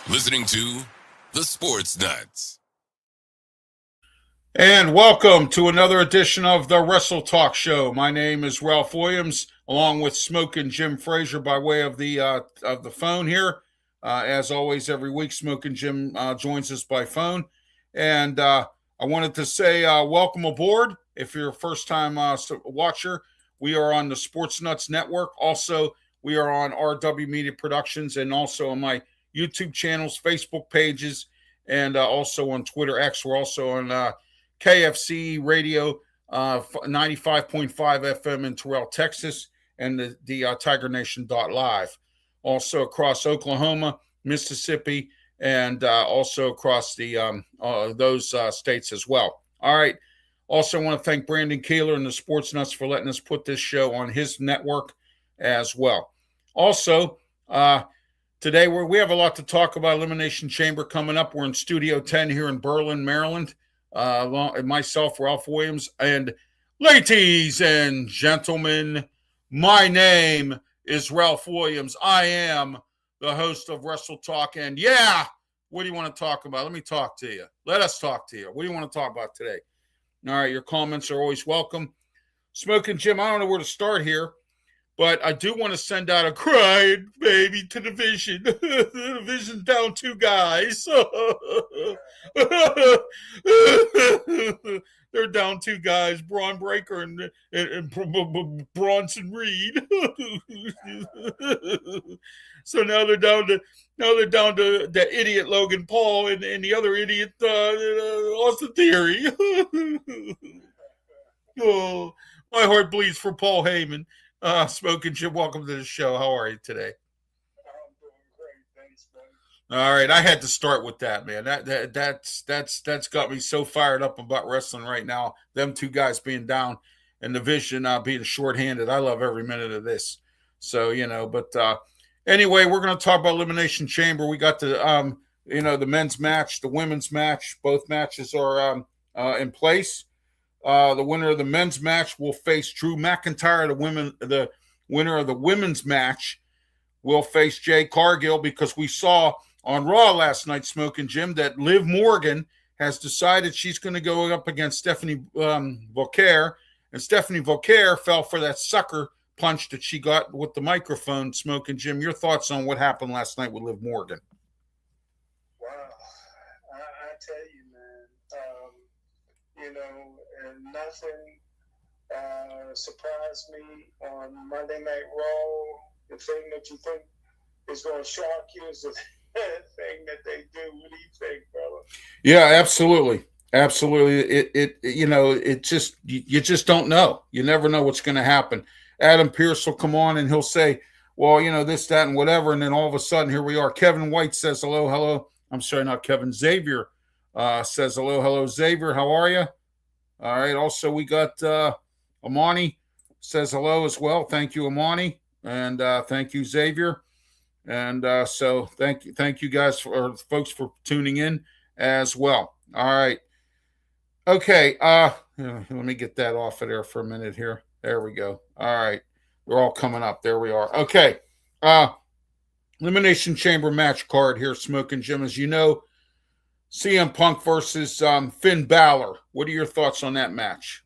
Listening to The Sports Nuts. And welcome to another edition of the Wrestletalk show. My name is Ralph Williams, along with Smokin Jim Frazier by way of the phone here. As always, every week, Smokin Jim joins us by phone. And I wanted to say welcome aboard. If you're a first-time watcher, we are on the Sports Nuts Network. Also, we are on RW Media Productions and also on my YouTube channels, Facebook pages, and also on Twitter X. We're also on KFC Radio, 95.5 FM in Terrell, Texas, and the TigerNation.live. Also across Oklahoma, Mississippi, and also across the those states as well. All right. Also want to thank Brandon Keeler and the Sports Nuts for letting us put this show on his network as well. Also, today, we have a lot to talk about. Elimination Chamber coming up. We're in Studio 10 here in Berlin, Maryland. Myself, Ralph Williams, and ladies and gentlemen, my name is Ralph Williams. I am the host of Wrestletalk. And yeah, what do you want to talk about? Let me talk to you. Let us talk to you. What do you want to talk about today? All right, your comments are always welcome. Smokin Jim, I don't know where to start here. But I do want to send out a crying baby to the Vision. The Vision's down 2 guys. They're down 2 guys, Braun Breaker and Bronson Reed. So now they're down to the idiot Logan Paul and the other idiot Austin Theory. Oh, my heart bleeds for Paul Heyman. Smokin Jim, welcome to the show. How are you today? I'm doing great, thanks, man. All right, I had to start with that, man. That's got me so fired up about wrestling right now. Them 2 guys being down and the Vision being shorthanded. I love every minute of this. So but anyway, we're going to talk about Elimination Chamber. We got the the men's match, the women's match. Both matches are in place. The winner of the men's match will face Drew McIntyre. The winner of the women's match will face Jay Cargill, because we saw on Raw last night, Smokin Jim, that Liv Morgan has decided she's going to go up against Stephanie Vauquer, and Stephanie Vauquer fell for that sucker punch that she got with the microphone. Smokin Jim, your thoughts on what happened last night with Liv Morgan? Wow, I tell you, man, and nothing surprised me on Monday Night Raw. The thing that you think is going to shock you is the thing that they do. What do you think, brother? Yeah, absolutely. Absolutely. It just you just don't know. You never know what's going to happen. Adam Pierce will come on and he'll say, "Well, this, that, and whatever," and then all of a sudden, here we are. Kevin White says, "Hello, hello." I'm sorry, not Kevin. Xavier says, "Hello, hello, Xavier. How are you?" All right. Also, we got Amani says hello as well. Thank you, Amani, and thank you, Xavier. And so thank you guys for folks for tuning in as well. All right. Okay, let me get that off of there for a minute here. There we go. All right. They're all coming up. There we are. Okay. Elimination Chamber match card here, Smokin' Jim. As you know, CM Punk versus Finn Balor. What are your thoughts on that match?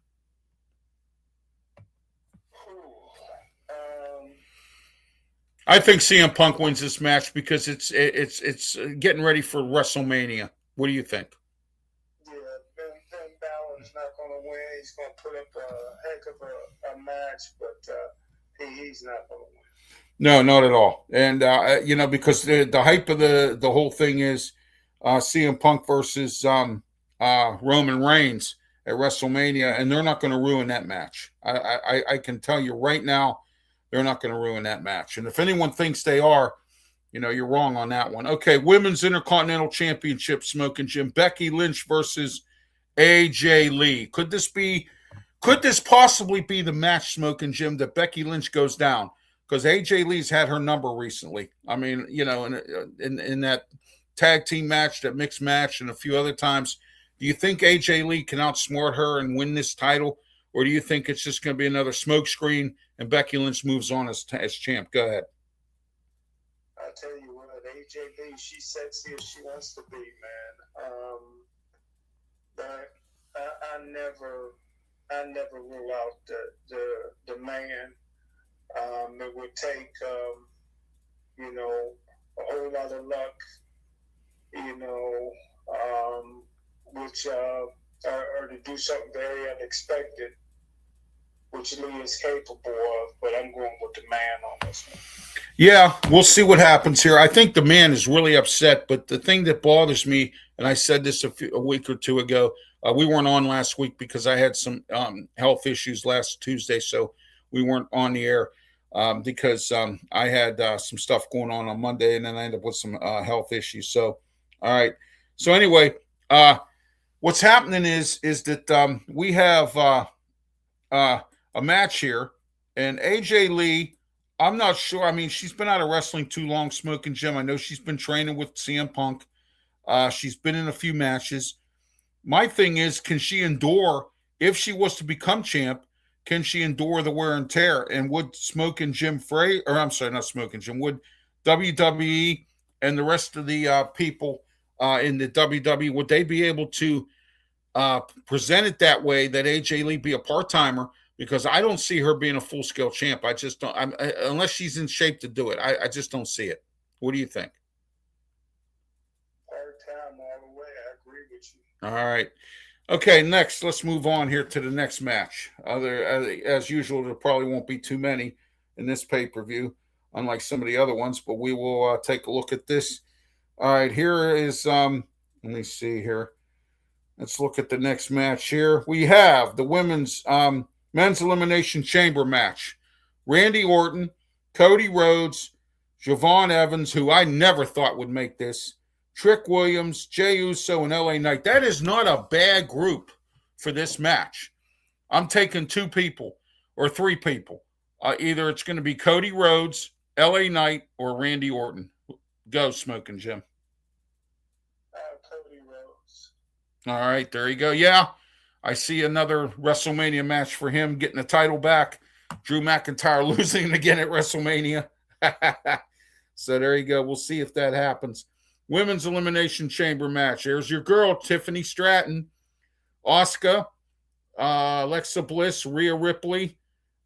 I think CM Punk wins this match because it's getting ready for WrestleMania. What do you think? Finn Balor's not going to win. He's going to put up a heck of a match, but he's not going to win. No, not at all. And because the hype of the whole thing is CM Punk versus Roman Reigns at WrestleMania, and they're not going to ruin that match. I can tell you right now, they're not going to ruin that match. And if anyone thinks they are, you're wrong on that one. Okay, Women's Intercontinental Championship, Smokin' Jim. Becky Lynch versus AJ Lee. Could this possibly be the match, Smokin' Jim, that Becky Lynch goes down? Because AJ Lee's had her number recently. I mean, in that tag team match, that mixed match, and a few other times. Do you think AJ Lee can outsmart her and win this title? Or do you think it's just going to be another smokescreen and Becky Lynch moves on as champ? Go ahead. I'll tell you what, AJ Lee, she's sexy as she wants to be, man. But I never rule out the man. It would take, a whole lot of luck, or to do something very unexpected, which Lee is capable of. But I'm going with the man on this one. Yeah, we'll see what happens here. I think the man is really upset, but the thing that bothers me, and I said this a week or two ago, we weren't on last week because I had some health issues last Tuesday, so we weren't on the air because I had some stuff going on Monday, and then I ended up with some health issues. So, all right. So anyway, what's happening is that we have a match here, and AJ Lee. I'm not sure. I mean, she's been out of wrestling too long, Smokin' Jim. I know she's been training with CM Punk. She's been in a few matches. My thing is, can she endure, if she was to become champ, can she endure the wear and tear? And would Smokin' Jim Frazier, or I'm sorry, not Smokin' Jim, would WWE and the rest of the people in the WWE, would they be able to present it that way, that AJ Lee be a part-timer? Because I don't see her being a full-scale champ. I just don't, unless she's in shape to do it. I just don't see it. What do you think? Part-time all the way. I agree with you. All right. Okay, next, let's move on here to the next match. As usual, there probably won't be too many in this pay-per-view, unlike some of the other ones, but we will take a look at this. All right, here is, let me see here. Let's look at the next match here. We have the women's men's elimination chamber match. Randy Orton, Cody Rhodes, Javon Evans, who I never thought would make this, Trick Williams, Jey Uso, and LA Knight. That is not a bad group for this match. I'm taking two people or three people. Either it's going to be Cody Rhodes, LA Knight, or Randy Orton. Go, Smokin' Jim. Cody Rhodes. All right, there you go. Yeah, I see another WrestleMania match for him getting the title back. Drew McIntyre losing again at WrestleMania. So there you go. We'll see if that happens. Women's Elimination Chamber match. There's your girl, Tiffany Stratton, Asuka, Alexa Bliss, Rhea Ripley,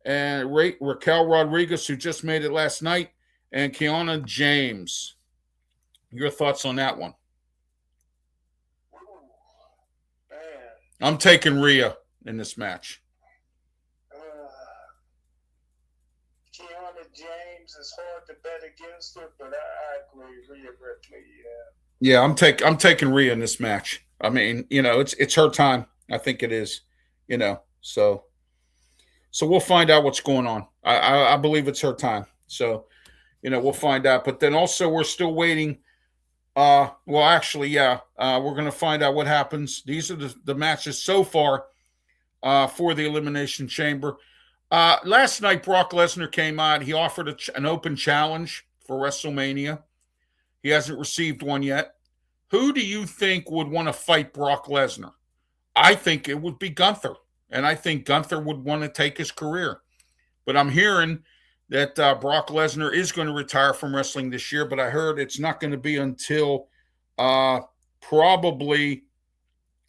and Raquel Rodriguez, who just made it last night, and Kiana James. Your thoughts on that one? I'm taking Rhea in this match. Kiana James is hard to bet against her, but I agree. Rhea Ripley, yeah. Yeah, I'm taking Rhea in this match. I mean, it's her time. I think it is. So we'll find out what's going on. I believe it's her time. So we'll find out. But then also we're still waiting. Well, actually, yeah, we're going to find out what happens. These are the matches so far for the Elimination Chamber. Last night, Brock Lesnar came out. He offered an open challenge for WrestleMania. He hasn't received one yet. Who do you think would want to fight Brock Lesnar? I think it would be Gunther. And I think Gunther would want to take his career. But I'm hearing that Brock Lesnar is going to retire from wrestling this year, but I heard it's not going to be until probably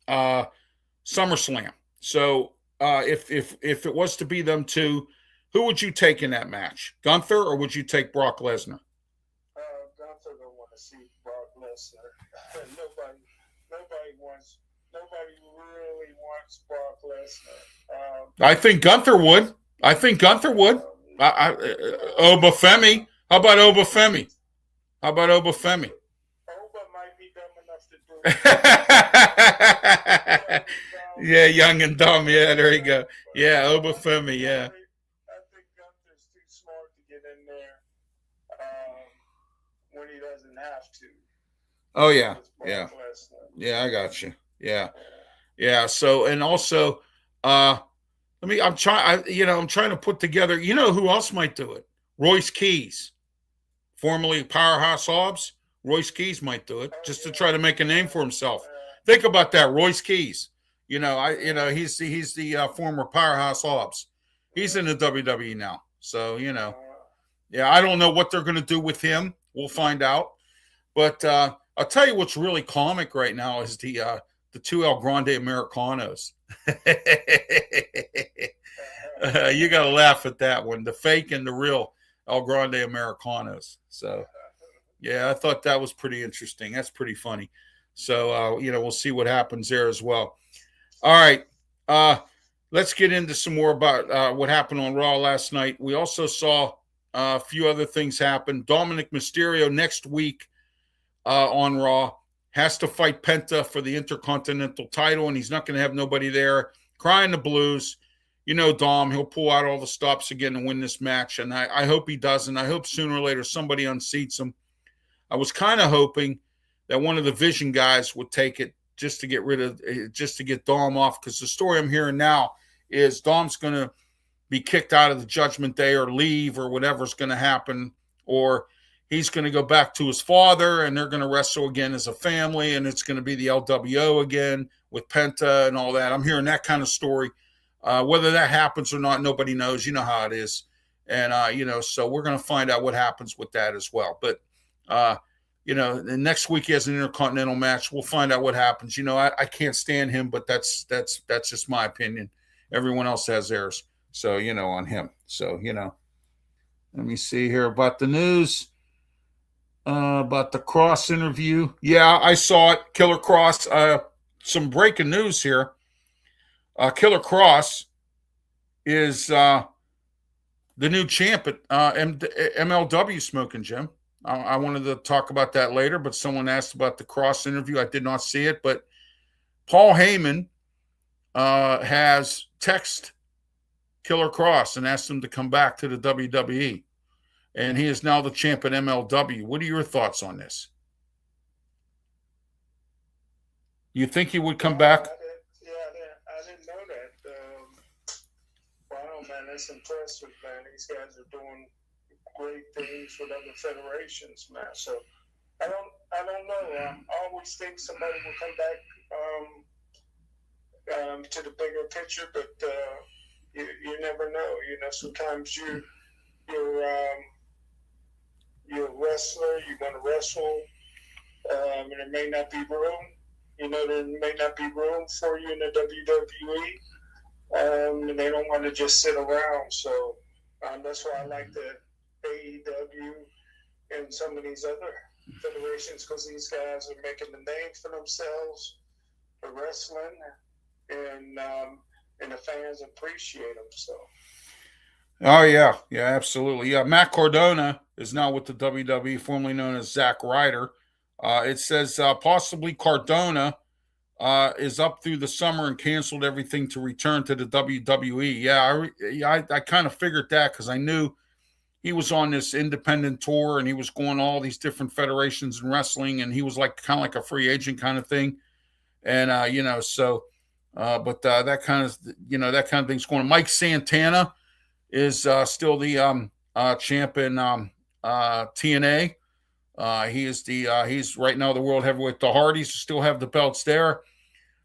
SummerSlam. So if it was to be them two, who would you take in that match? Gunther, or would you take Brock Lesnar? Gunther don't want to see Brock Lesnar. Nobody really wants Brock Lesnar. I think Gunther would. Obafemi. How about Obafemi? Oba might be dumb enough to do it. Yeah, young and dumb. Yeah, there you go. Yeah, Obafemi. Yeah. I think Gunther's too smart to get in there when he doesn't have to. Oh yeah, yeah, yeah. I got you. Yeah, yeah. So and also, I'm trying to put together. You know who else might do it? Royce Keys, formerly Powerhouse Hobbs. Royce Keys might do it just to try to make a name for himself. Think about that, Royce Keys. He's the former Powerhouse Hobbs. He's in the WWE now. So yeah, I don't know what they're going to do with him. We'll find out. But I'll tell you what's really comic right now is the two El Grande Americanos. You got to laugh at that one, the fake and the real El Grande Americanos. So, yeah, I thought that was pretty interesting. That's pretty funny. So, we'll see what happens there as well. All right. Let's get into some more about what happened on Raw last night. We also saw a few other things happen. Dominic Mysterio next week on Raw has to fight Penta for the Intercontinental title, and he's not going to have nobody there crying the blues. Dom, he'll pull out all the stops again and win this match, and I hope he does, and I hope sooner or later somebody unseats him. I was kind of hoping that one of the Vision guys would take it just to get Dom off, because the story I'm hearing now is Dom's going to be kicked out of the Judgment Day or leave or whatever's going to happen, or he's going to go back to his father and they're going to wrestle again as a family, and it's going to be the LWO again with Penta and all that. I'm hearing that kind of story. Whether that happens or not, nobody knows. You know how it is. And, so we're going to find out what happens with that as well. But, next week he has an Intercontinental match. We'll find out what happens. I can't stand him, but that's just my opinion. Everyone else has theirs. So, on him. So, let me see here about the news. About the Cross interview. Yeah, I saw it. Killer Cross. Some breaking news here. Killer Cross is the new champ at MLW Smokin, Jim. I wanted to talk about that later, but someone asked about the Cross interview. I did not see it, but Paul Heyman has texted Killer Cross and asked him to come back to the WWE. And he is now the champ at MLW. What are your thoughts on this? You think he would come back? I didn't know that. Wow, man, that's impressive, man. These guys are doing great things with other federations, man. So I don't know. I always think somebody will come back to the bigger picture, but you never know. Sometimes you're a wrestler, you want to wrestle, and there may not be room. There may not be room for you in the WWE, and they don't want to just sit around. So that's why I like the AEW and some of these other federations, because these guys are making the name for themselves for wrestling, and the fans appreciate them. So. Oh, yeah. Yeah, absolutely. Yeah, Matt Cardona is now with the WWE, formerly known as Zack Ryder. It says possibly Cardona is up through the summer and canceled everything to return to the WWE. Yeah, I kind of figured that because I knew he was on this independent tour and he was going to all these different federations in wrestling, and he was like kind of like a free agent kind of thing. And but that kind of thing's going on. Mike Santana is still the champ in TNA. He's right now the world heavyweight. The Hardys still have the belts there.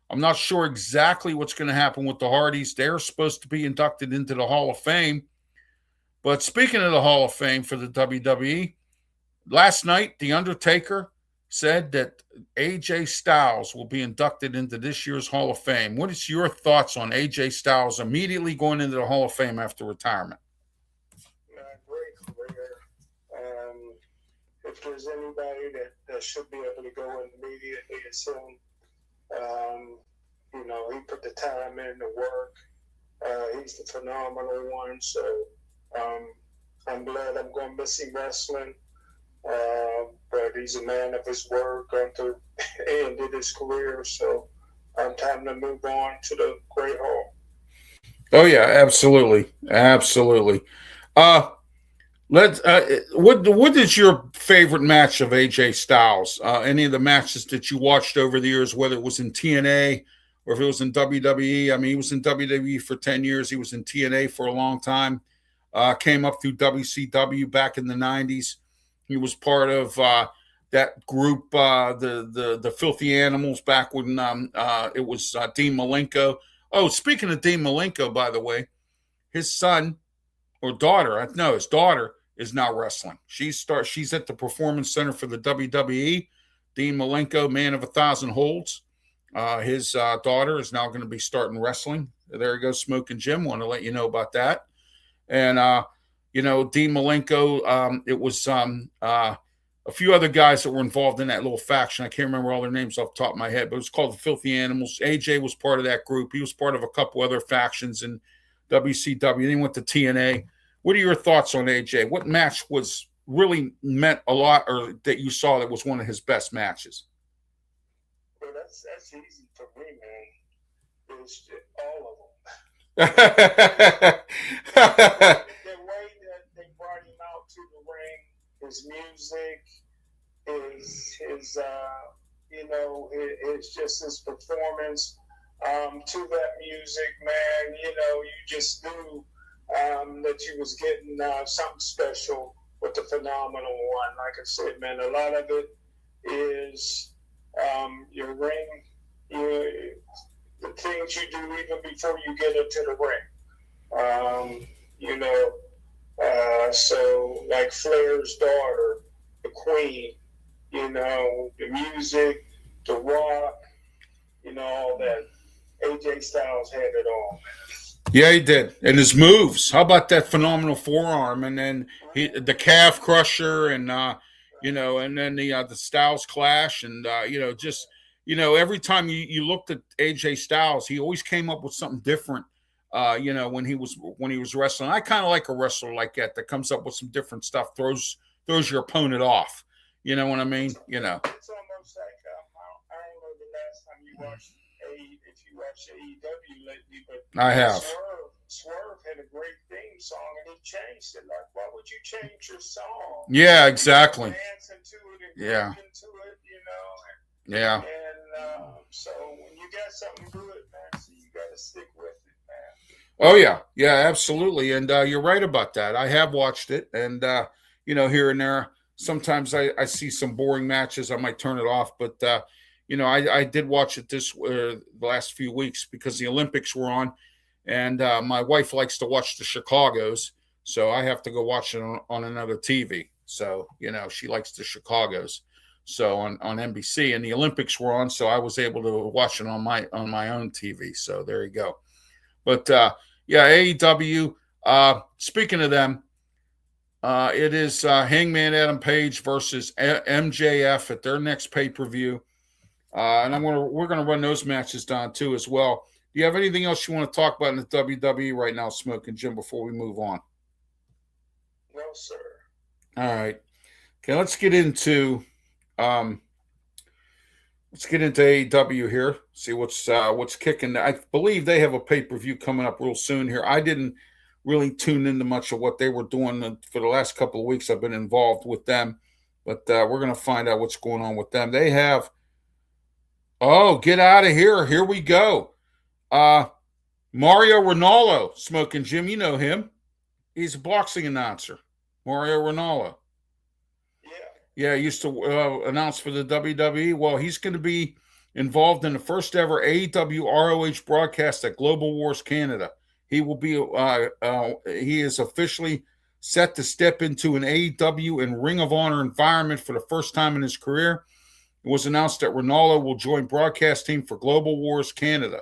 I'm not sure exactly what's going to happen with the Hardys. They're supposed to be inducted into the Hall of Fame. But speaking of the Hall of Fame for the WWE, last night, The Undertaker said that AJ Styles will be inducted into this year's Hall of Fame. What is your thoughts on AJ Styles immediately going into the Hall of Fame after retirement? Great career. If there's anybody that should be able to go in immediately, it's him. He put the time in, the work. He's the phenomenal one. So I'm glad I'm going to miss him wrestling. But he's a man of his word, going to end his career. So time to move on to the Great Hall. Oh yeah, absolutely. What is your favorite match of AJ Styles? Any of the matches that you watched over the years, whether it was in TNA or if it was in WWE? I mean, he was in WWE for 10 years. He was in TNA for a long time. Came up through WCW back in the 90s. He was part of that group, the Filthy Animals, back when it was Dean Malenko. Oh, speaking of Dean Malenko, by the way, his son or daughter, his daughter is now wrestling. She's at the Performance Center for the WWE. Dean Malenko, man of 1,000 holds. His daughter is now going to be starting wrestling. There you go, Smokin' Jim. Want to let you know about that. And Dean Malenko, it was a few other guys that were involved in that little faction. I can't remember all their names off the top of my head, but it was called the Filthy Animals. AJ was part of that group. He was part of a couple other factions in WCW. Then he went to TNA. What are your thoughts on AJ? What match was really meant a lot, or that you saw that was one of his best matches? Well, that's easy for me, man. It's all of them. The way that they brought him out to the ring, his music, his it's just his performance to that music, man. You just knew that you was getting something special with the phenomenal one. Like I said, man, a lot of it is your ring, the things you do even before you get into the ring. So like Flair's daughter, the Queen, the music, the rock, all that. AJ Styles had it all, man. Yeah, he did. And his moves. How about that phenomenal forearm, and then the calf crusher, and and then the Styles Clash, and every time you looked at AJ Styles, he always came up with something different. When he was wrestling, I kind of like a wrestler like that comes up with some different stuff, throws your opponent off. You know what I mean? It's almost like I don't know the last time you watched AEW lately, but I have. Swerve had a great theme song, and he changed it. Like, why would you change your song? Yeah, exactly. Dance into it and yeah. Into it, Yeah. And so when you got something good, man, so you got to stick with it, man. Oh yeah, absolutely, and you're right about that. I have watched it, and here and there, sometimes I see some boring matches. I might turn it off, but I did watch it the last few weeks because the Olympics were on, and my wife likes to watch the Chicagos, so I have to go watch it on another TV. So she likes the Chicagos, so on NBC, and the Olympics were on, so I was able to watch it on my own TV. So there you go. But AEW. Speaking of them, it is Hangman Adam Page versus MJF at their next pay-per-view. And we're gonna run those matches down too as well. Do you have anything else you want to talk about in the WWE right now, Smokin' Jim, before we move on? No, sir. All right. Okay, let's get into Let's get into AEW here. See what's kicking. I believe they have a pay-per-view coming up real soon here. I didn't really tune into much of what they were doing for the last couple of weeks. I've been involved with them, but we're going to find out what's going on with them. They have. Oh, get out of here! Here we go. Mario Ronaldo, Smoking Jim. You know him. He's a boxing announcer. Mario Ronaldo. Yeah, he used to announce for the WWE. Well, he's going to be involved in the first ever AEW ROH broadcast at Global Wars Canada. He will be. He is officially set to step into an AEW and Ring of Honor environment for the first time in his career. It was announced that Ronaldo will join broadcast team for Global Wars Canada,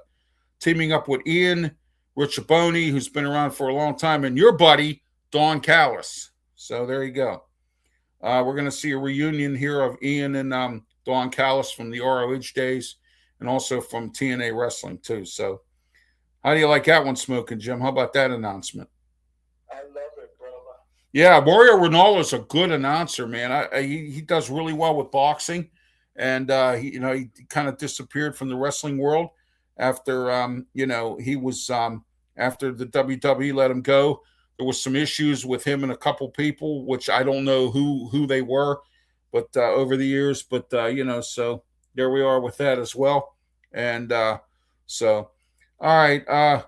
teaming up with Ian Riccoboni, who's been around for a long time, and your buddy Don Callis. So there you go. We're going to see a reunion here of Ian and Don Callis from the ROH days and also from TNA Wrestling, too. So how do you like that one, Smoking Jim? How about that announcement? I love it, brother. Yeah, Mario Ronaldo is a good announcer, man. He does really well with boxing, and he kind of disappeared from the wrestling world after he was after the WWE let him go. There was some issues with him and a couple people, which I don't know who they were, but over the years. But so there we are with that as well. And so, all right. Let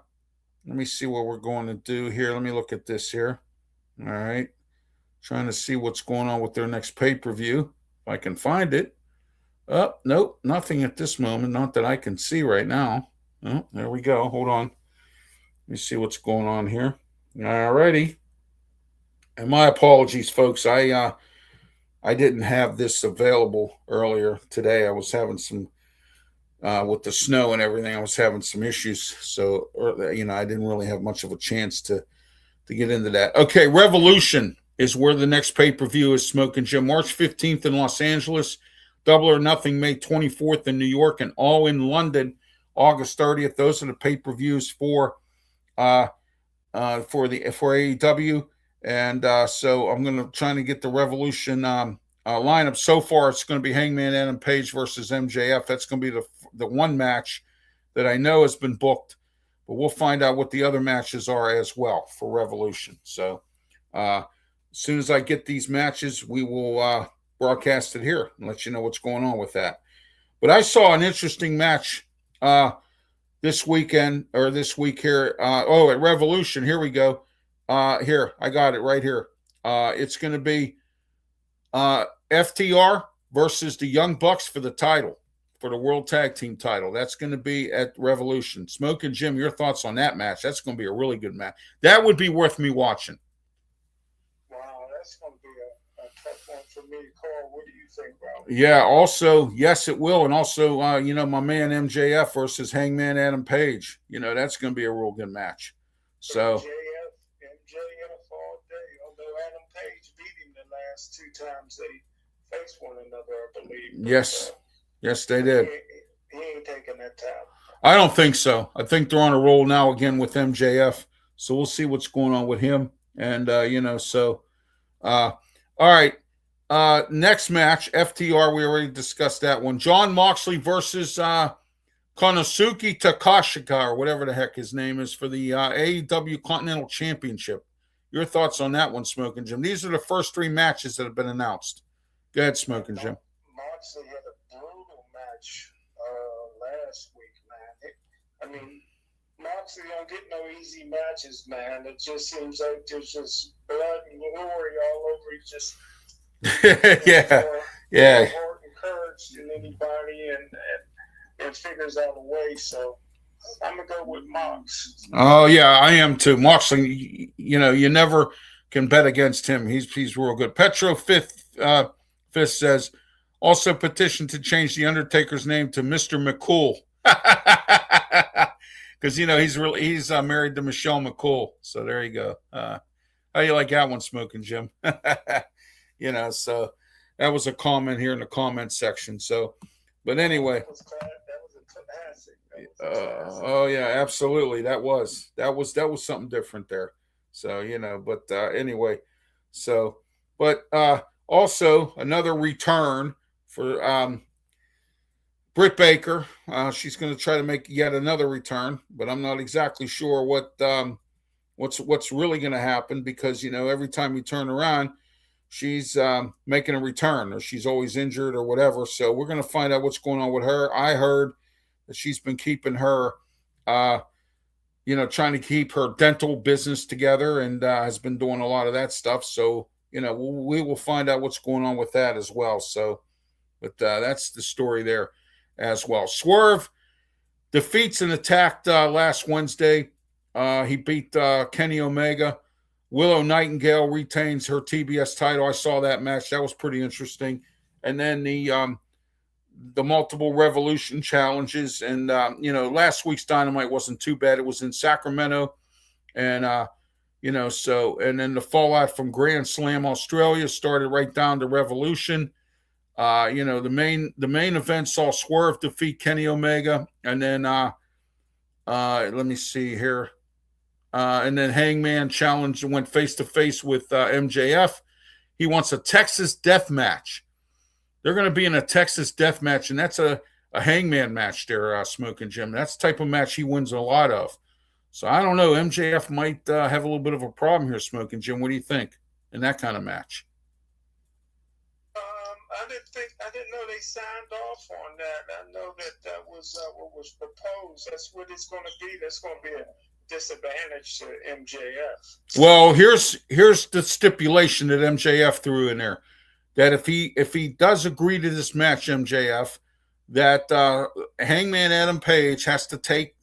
me see what we're going to do here. Let me look at this here. All right, trying to see what's going on with their next pay-per-view. If I can find it. Oh, nope, nothing at this moment. Not that I can see right now. Oh, there we go. Hold on. Let me see what's going on here. Alrighty. And my apologies, folks. I didn't have this available earlier today. I was having some with the snow and everything. I was having some issues, so I didn't really have much of a chance to get into that. Okay, Revolution is where the next pay-per-view is. Smoking Jim, March 15th in Los Angeles, Double or Nothing May 24th in New York, and All in London August 30th. Those are the pay-per-views for AEW, and so I'm going to try to get the Revolution lineup. So far, it's going to be Hangman Adam Page versus MJF. That's going to be the one match that I know has been booked, but we'll find out what the other matches are as well for Revolution. So as soon as I get these matches, we will broadcast it here and let you know what's going on with that. But I saw an interesting match this weekend or this week here. At Revolution. Here we go. Here, I got it right here. It's going to be FTR versus the Young Bucks for the title, for the World Tag Team title. That's going to be at Revolution. Smoke and Jim, your thoughts on that match? That's going to be a really good match. That would be worth me watching. Wow, that's going to be a tough one for me to call. What do you think, Ralph? Yeah, also, yes, it will. And also, my man MJF versus Hangman Adam Page. That's going to be a real good match. So MJF all day, although Adam Page beat him the last two times they faced one another, I believe. Yes. Yes, they did. He ain't taking that time. I don't think so. I think they're on a roll now again with MJF. So we'll see what's going on with him. And, all right. Next match, FTR, we already discussed that one. Jon Moxley versus Konosuke Takashita, or whatever the heck his name is, for the AEW Continental Championship. Your thoughts on that one, Smoking Jim? These are the first three matches that have been announced. Go ahead, Smoking Jim. Moxley had a brutal match last week, man. Moxley don't get no easy matches, man. It just seems like there's just blood and glory all over. He's just yeah. More encouraged than anybody, and figures out a way. So I'm gonna go with Mox. Oh yeah, I am too. Moxley, you never can bet against him. He's real good. Petro Fifth says also petition to change the Undertaker's name to Mr. McCool. Because he's married to Michelle McCool. So there you go. How do you like that one, Smoking Jim? So that was a comment here in the comment section. So, but anyway. That was a classic. Oh yeah, absolutely. That was something different there. So but anyway. So, but also another return for Britt Baker. She's going to try to make yet another return, but I'm not exactly sure what's really going to happen because every time you turn around, she's making a return or she's always injured or whatever. So we're going to find out what's going on with her. I heard that she's been keeping her, trying to keep her dental business together and has been doing a lot of that stuff. So, we will find out what's going on with that as well. So, but that's the story there as well. Swerve defeats and attacked last Wednesday. He beat Kenny Omega. Willow Nightingale retains her TBS title. I saw that match. That was pretty interesting. And then the multiple Revolution challenges. And, last week's Dynamite wasn't too bad. It was in Sacramento. And, and then the fallout from Grand Slam Australia started right down to Revolution. The main event saw Swerve defeat Kenny Omega. And then, let me see here. And then Hangman challenged and went face-to-face with MJF. He wants a Texas death match. They're going to be in a Texas death match, and that's a Hangman match there, Smokin' Jim. That's the type of match he wins a lot of. So I don't know. MJF might have a little bit of a problem here, Smokin' Jim. What do you think in that kind of match? I didn't know they signed off on that. I know that was what was proposed. That's what it's going to be. That's going to be a disadvantage to MJF. Well, here's the stipulation that MJF threw in there, that if he does agree to this match, MJF, that Hangman Adam Page has to take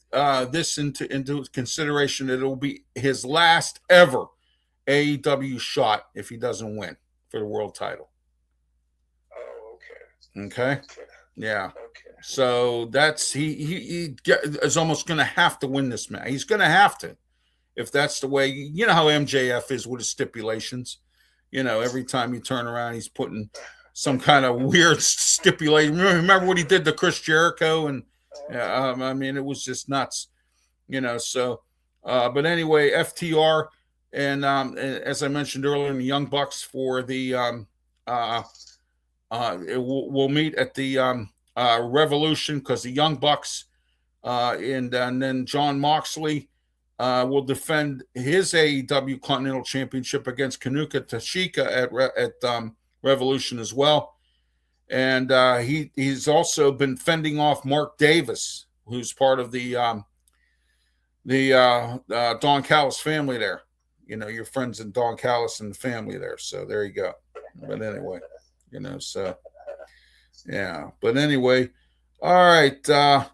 this into consideration, that it will be his last ever AEW shot if he doesn't win for the world title. Oh, okay. Okay. Yeah. Okay. So that's he is almost going to have to win this match. He's going to have to, if that's the way. You know how MJF is with his stipulations. Every time you turn around, he's putting some kind of weird stipulation. Remember what he did to Chris Jericho, and it was just nuts. So, but anyway, FTR and as I mentioned earlier, the Young Bucks for the we'll meet at the Revolution, because the Young Bucks and then John Moxley will defend his AEW Continental Championship against Kanuka Tashika at Revolution as well. And he's also been fending off Mark Davis, who's part of the Don Callis family there. Your friends in Don Callis and the family there. So there you go. But anyway, so yeah. But anyway, all right. Let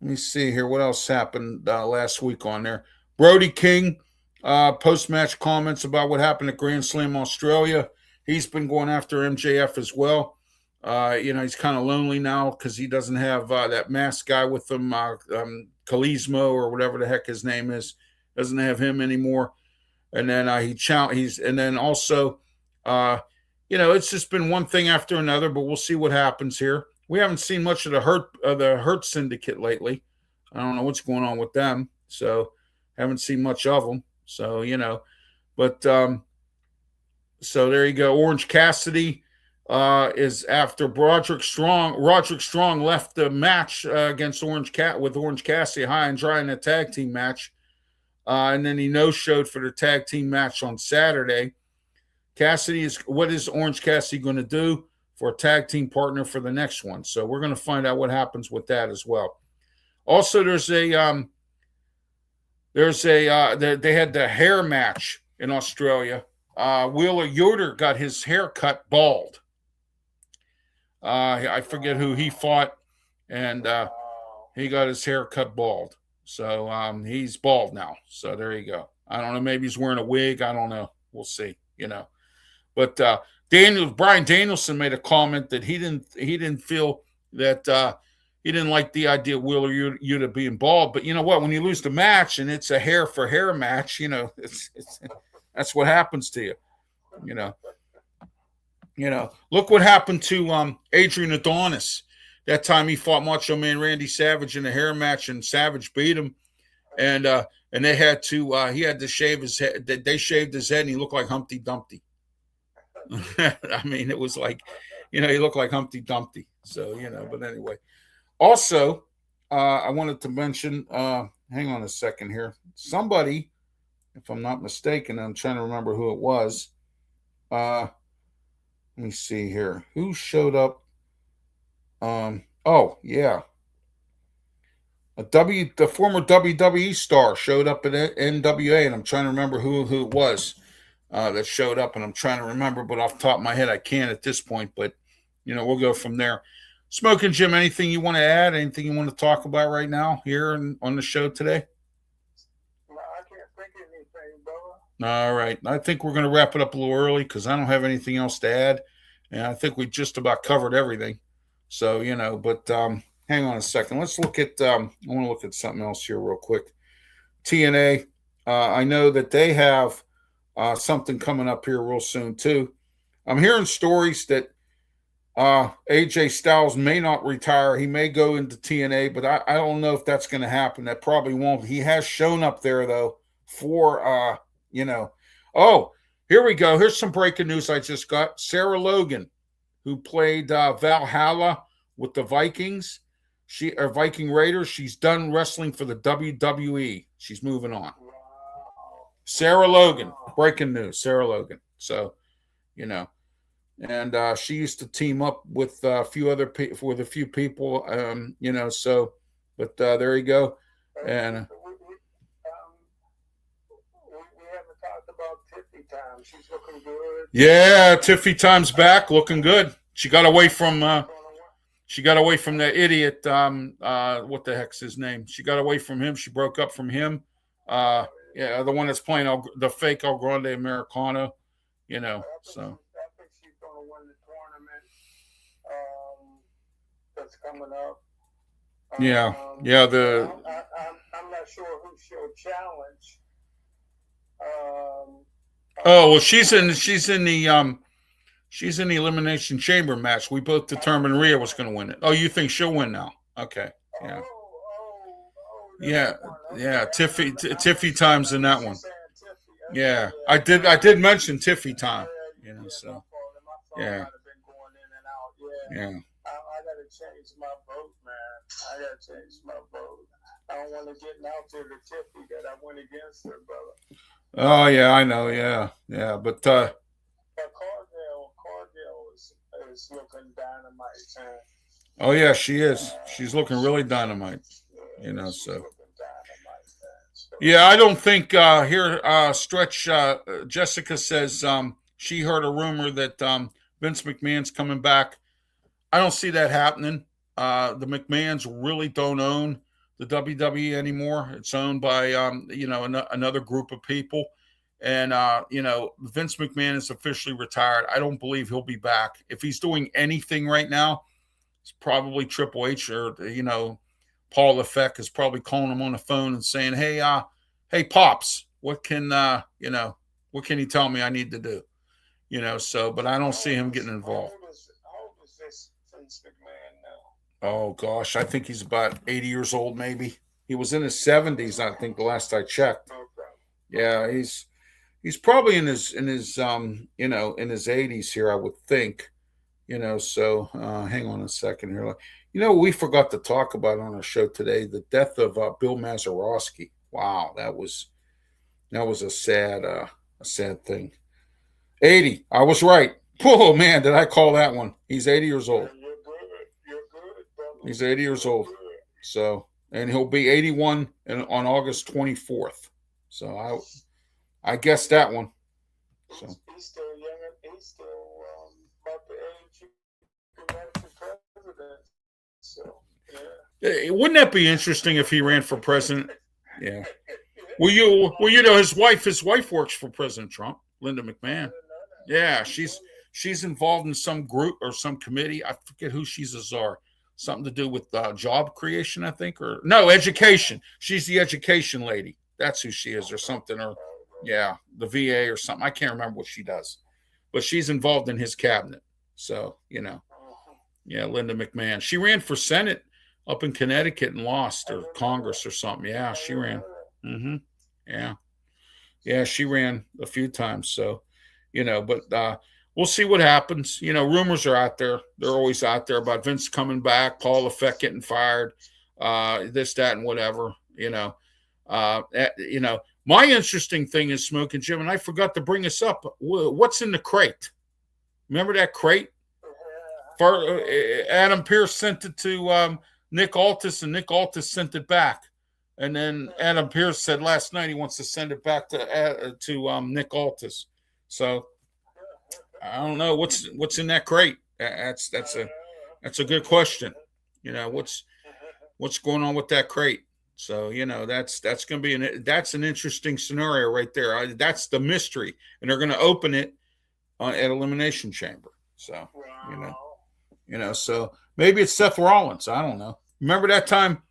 me see here. What else happened last week on there? Brody King, post-match comments about what happened at Grand Slam Australia. He's been going after MJF as well. He's kind of lonely now because he doesn't have that masked guy with him, Kalismo or whatever the heck his name is. Doesn't have him anymore. And then it's just been one thing after another, but we'll see what happens here. We haven't seen much of the Hurt Syndicate lately. I don't know what's going on with them. So haven't seen much of them. So, but so there you go. Orange Cassidy is after Roderick Strong. Roderick Strong left the match against Orange Cassidy high and dry in a tag team match. And then he no-showed for the tag team match on Saturday. What is Orange Cassidy going to do for a tag team partner for the next one? So we're going to find out what happens with that as well. Also, they had the hair match in Australia. Wheeler Yoder got his hair cut bald. I forget who he fought, and he got his hair cut bald. So he's bald now. So there you go. I don't know. Maybe he's wearing a wig. I don't know. We'll see. But Bryan Danielson made a comment that he didn't feel that he didn't like the idea of Wheeler Yuta being bald. But you know what? When you lose the match and it's a hair for hair match, it's that's what happens to you. Look what happened to Adrian Adonis. That time he fought Macho Man Randy Savage in a hair match, and Savage beat him. And they had to he had to shave his head. They shaved his head, and he looked like Humpty Dumpty. I mean, it was like, he looked like Humpty Dumpty. So, but anyway. Also, I wanted to mention, hang on a second here. Somebody, if I'm not mistaken, I'm trying to remember who it was. Let me see here. Who showed up? Oh, yeah. The former WWE star showed up at NWA, and I'm trying to remember who it was that showed up, and I'm trying to remember, but off the top of my head, I can't at this point. But we'll go from there. Smokin' Jim, anything you want to add? Anything you want to talk about right now here on the show today? No, I can't think of anything, brother. All right, I think we're going to wrap it up a little early because I don't have anything else to add, and I think we just about covered everything. So but hang on a second. Let's look at. I want to look at something else here real quick. TNA. I know that they have something coming up here real soon too. I'm hearing stories that AJ Styles may not retire. He may go into TNA, but I don't know if that's going to happen. That probably won't. He has shown up there though for Oh, here we go. Here's some breaking news I just got. Sarah Logan, who played Valhalla with the Vikings, Viking Raiders. She's done wrestling for the WWE. She's moving on. Sarah Logan, breaking news. Sarah Logan. So, and she used to team up with a few other with a few people. So, but there you go. And we haven't talked about Tiffy Time. She's looking good. Yeah, Tiffy Time's back, looking good. She got away from that idiot. What the heck's his name? She got away from him. She broke up from him. Yeah, the one that's playing the fake El Grande Americano. So. I think she's going to win the tournament that's coming up. Yeah. I'm not sure who she'll challenge. Well, she's in the Elimination Chamber match. We both determined Rhea was going to win it. Oh, you think she'll win now? Okay. Yeah. Yeah. Tiffy Time's in that one. Yeah, I did mention Tiffy Time. So yeah. I gotta change my vote, man. I don't want to get out to the Tiffy that I went against her, brother. Oh yeah, I know. Yeah, but Cardell is looking dynamite, man. Oh yeah, she is. She's looking really dynamite. So. Yeah, I don't think here. Stretch Jessica says she heard a rumor that Vince McMahon's coming back. I don't see that happening. The McMahons really don't own the WWE anymore. It's owned by another group of people, and Vince McMahon is officially retired. I don't believe he'll be back. If he's doing anything right now, it's probably Triple H or Paul Lefebvre is probably calling him on the phone and saying, hey, Pops, what can you tell me I need to do? So, but I don't see him getting involved. How old is this Vince McMahon now? Oh gosh, I think he's about 80 years old, maybe. He was in his 70s, I think, the last I checked. Yeah, he's probably in his 80s here, I would think. So hang on a second here. We forgot to talk about on our show today the death of Bill Mazeroski. Wow, that was a sad thing. 80. I was right. Oh man, did I call that one? He's 80 years old. You're good, brother. He's 80 years old. So, and he'll be 81 on August 24th. So I guessed that one. So he's still young. He's still about the age you can run for president. So yeah. Wouldn't that be interesting if he ran for president? Yeah. His wife works for President Trump, Linda McMahon. Yeah, she's involved in some group or some committee. I forget who she's a czar. Something to do with job creation, I think, or no, education. She's the education lady. That's who she is, or something, or yeah, the VA or something. I can't remember what she does, but she's involved in his cabinet. So yeah, Linda McMahon. She ran for Senate up in Connecticut and lost, or Congress or something. Yeah, she ran. Yeah, she ran a few times. So, but we'll see what happens. Rumors are out there. They're always out there about Vince coming back, Paul Lefebvre getting fired, this, that, and whatever. My interesting thing is Smokin' Jim, and I forgot to bring this up. What's in the crate? Remember that crate? Adam Pearce sent it to Nick Aldis, and Nick Aldis sent it back. And then Adam Pearce said last night he wants to send it back to Nick Aldis. So I don't know what's in that crate. That's a good question. What's going on with that crate? So that's going to be that's an interesting scenario right there. That's the mystery, and they're going to open it at Elimination Chamber. So so maybe it's Seth Rollins. I don't know. Remember that time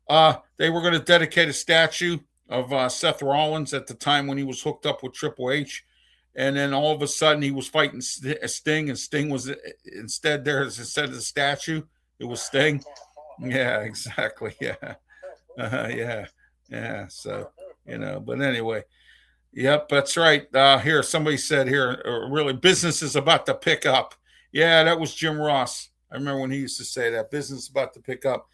they were going to dedicate a statue of Seth Rollins at the time when he was hooked up with Triple H, and then all of a sudden he was fighting Sting, and Sting was instead of the statue, it was Sting. Yeah, exactly. Yeah. Yeah. So, but anyway, yep, that's right. Here, somebody said here, really, business is about to pick up. Yeah, that was Jim Ross. I remember when he used to say that, business is about to pick up.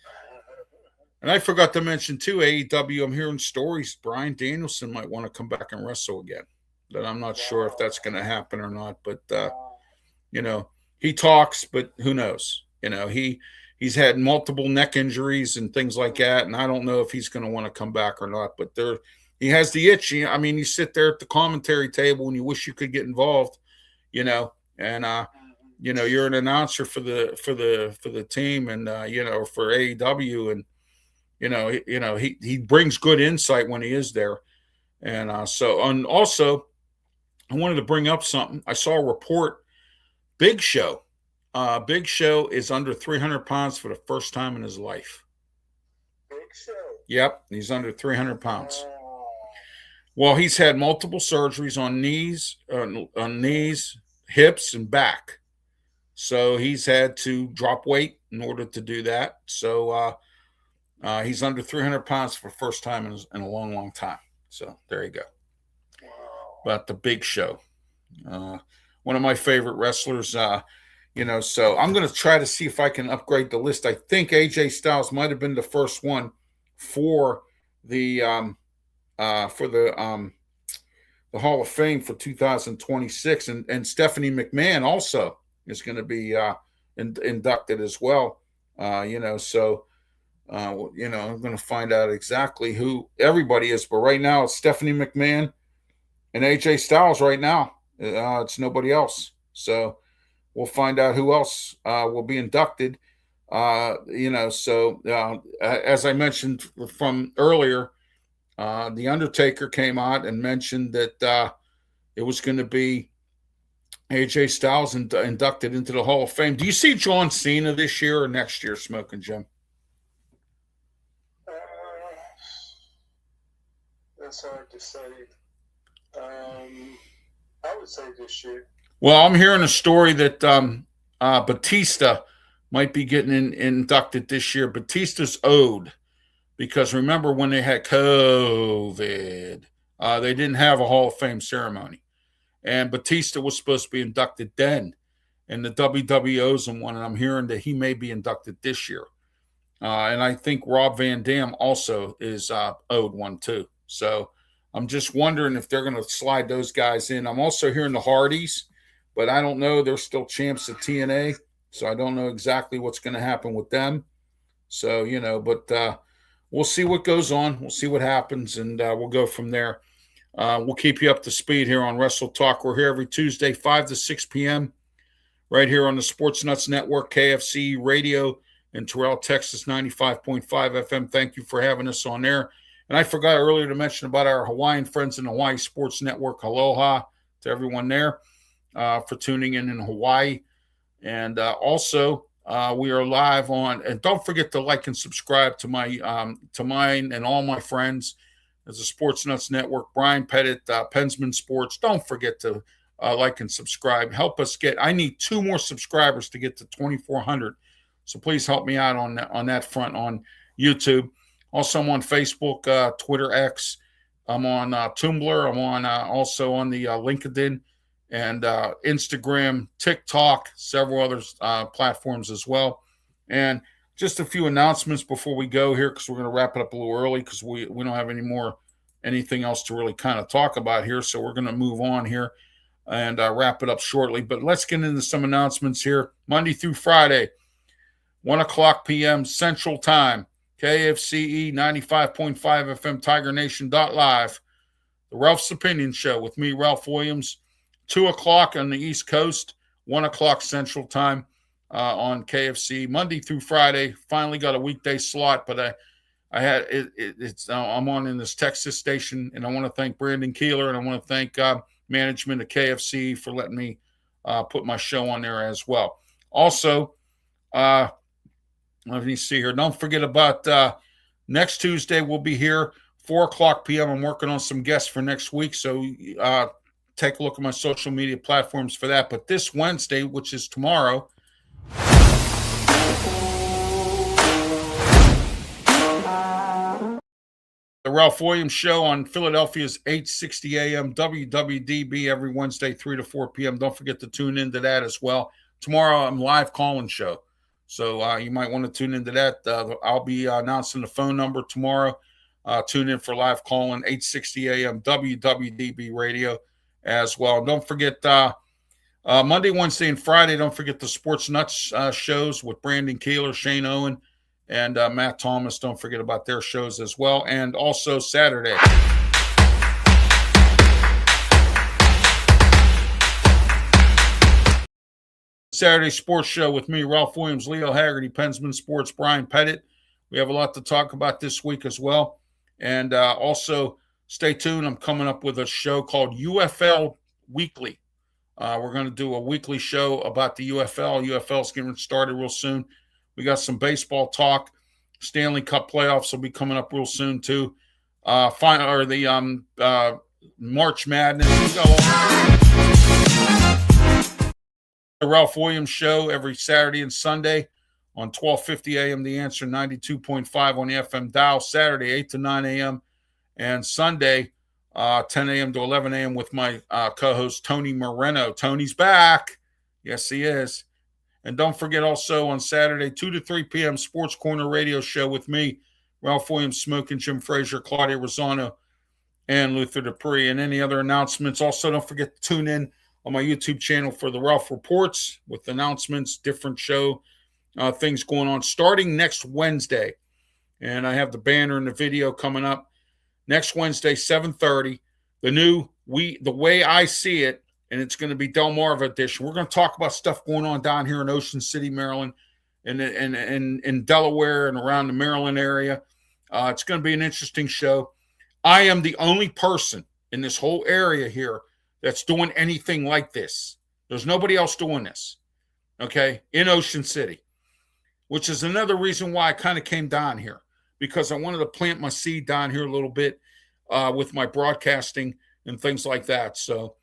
And I forgot to mention, too, AEW, I'm hearing stories. Bryan Danielson might want to come back and wrestle again. But I'm not sure if that's going to happen or not. But, he talks, but who knows? He's had multiple neck injuries and things like that, and I don't know if he's going to want to come back or not. But he has the itch. I mean, you sit there at the commentary table and you wish you could get involved, and you're an announcer for the team and for AEW, and he brings good insight when he is there, and also I wanted to bring up something. I saw a report. Big Show is under 300 pounds for the first time in his life. Big Show. Yep, he's under 300 pounds. Well, he's had multiple surgeries on knees, hips, and back. So he's had to drop weight in order to do that. So he's under 300 pounds for the first time in a long, long time. So there you go. Wow. About the Big Show. One of my favorite wrestlers. So I'm going to try to see if I can upgrade the list. I think AJ Styles might have been the first one for the Hall of Fame for 2026, and Stephanie McMahon also is going to be inducted as well. I'm going to find out exactly who everybody is, but right now it's Stephanie McMahon and AJ Styles. Right now, it's nobody else. So we'll find out who else will be inducted. As I mentioned from earlier, The Undertaker came out and mentioned that it was going to be AJ Styles inducted into the Hall of Fame. Do you see John Cena this year or next year, Smokin' Jim? That's hard to say. I would say this year. Well, I'm hearing a story that Batista might be getting inducted this year. Batista's owed because remember when they had COVID, they didn't have a Hall of Fame ceremony. And Batista was supposed to be inducted then. And the WWE owes him one, and I'm hearing that he may be inducted this year. And I think Rob Van Dam also is owed one too. So I'm just wondering if they're going to slide those guys in. I'm also hearing the Hardys, but I don't know. They're still champs at TNA, so I don't know exactly what's going to happen with them. So, but we'll see what goes on. We'll see what happens, and we'll go from there. We'll keep you up to speed here on Wrestletalk. We're here every Tuesday, 5 to 6 p.m., right here on the Sports Nuts Network, KFC Radio in Terrell, Texas, 95.5 FM. Thank you for having us on there. And I forgot earlier to mention about our Hawaiian friends in the Hawaii Sports Network. Aloha to everyone there for tuning in Hawaii. And also, we are live on, and don't forget to like and subscribe to mine and all my friends as the Sports Nuts Network. Brian Pettit, Pensman Sports. Don't forget to like and subscribe. Help us I need 2 more subscribers to get to 2,400. So please help me out on that front on YouTube. Also, I'm on Facebook, Twitter, X. I'm on Tumblr. I'm on also on the LinkedIn and Instagram, TikTok, several other platforms as well. And just a few announcements before we go here, because we're going to wrap it up a little early because we don't have anything else to really kind of talk about here. So we're going to move on here and wrap it up shortly. But let's get into some announcements here. Monday through Friday, 1 o'clock p.m. Central Time, KFCE 95.5 FM, TigerNation.live, the Ralph's Opinion Show with me, Ralph Williams. 2 o'clock on the East Coast, 1 o'clock Central Time on KFC. Monday through Friday, finally got a weekday slot, but I had I'm on in this Texas station, and I want to thank Brandon Keeler, and I want to thank management of KFC for letting me put my show on there as well. Also, let me see here. Don't forget about next Tuesday. We'll be here 4 o'clock p.m. I'm working on some guests for next week, so take a look at my social media platforms for that. But this Wednesday, which is tomorrow, the Ralph Williams Show on Philadelphia's 860 AM WWDB every Wednesday, 3 to 4 p.m. Don't forget to tune into that as well. Tomorrow, I'm live calling show. So you might want to tune into that. I'll be announcing the phone number tomorrow. Tune in for live calling, 860 AM WWDB radio as well. And don't forget Monday, Wednesday, and Friday, don't forget the Sports Nuts shows with Brandon Keeler, Shane Owen, and Matt Thomas. Don't forget about their shows as well. And also Saturday. Saturday Sports Show with me, Ralph Williams, Leo Haggerty, Pensman Sports, Brian Pettit. We have a lot to talk about this week as well. And also, stay tuned. I'm coming up with a show called UFL Weekly. We're going to do a weekly show about the UFL. UFL's getting started real soon. We got some baseball talk. Stanley Cup playoffs will be coming up real soon too. The March Madness. The Ralph Williams Show every Saturday and Sunday on 1250 AM. The Answer, 92.5 on the FM dial. Saturday 8 to 9 AM, and Sunday 10 a.m. to 11 a.m. with my co-host Tony Moreno. Tony's back. Yes, he is. And don't forget also on Saturday, 2 to 3 p.m., Sports Corner Radio Show with me, Ralph Williams, Smokin, Jim Frazier, Claudia Rosano, and Luther Dupree. And any other announcements. Also, don't forget to tune in on my YouTube channel for the Ralph Reports with announcements, different show things going on starting next Wednesday. And I have the banner and the video coming up. Next Wednesday, 7:30, the way I see it, and it's going to be Delmarva edition. We're going to talk about stuff going on down here in Ocean City, Maryland, and in Delaware and around the Maryland area. It's going to be an interesting show. I am the only person in this whole area here that's doing anything like this. There's nobody else doing this, okay, in Ocean City, which is another reason why I kind of came down here, because I wanted to plant my seed down here a little bit with my broadcasting and things like that. So,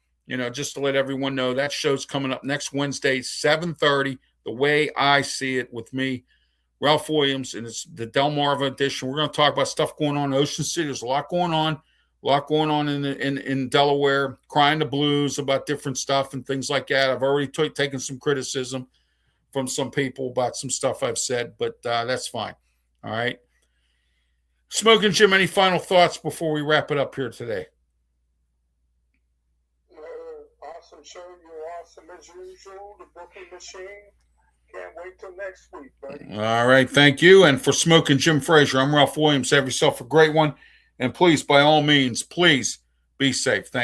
just to let everyone know, that show's coming up next Wednesday, 7:30, the way I see it with me, Ralph Williams, and it's the Delmarva edition. We're going to talk about stuff going on in Ocean City. There's a lot going on in Delaware, crying the blues about different stuff and things like that. I've already taken some criticism from some people about some stuff I've said, but that's fine. All right. Smokin, Jim, any final thoughts before we wrap it up here today? Awesome show. You're awesome as usual. The booking machine. Can't wait till next week, buddy. All right. Thank you. And for Smokin, Jim Frazier, I'm Ralph Williams. Have yourself a great one. And please, by all means, please be safe. Thank you.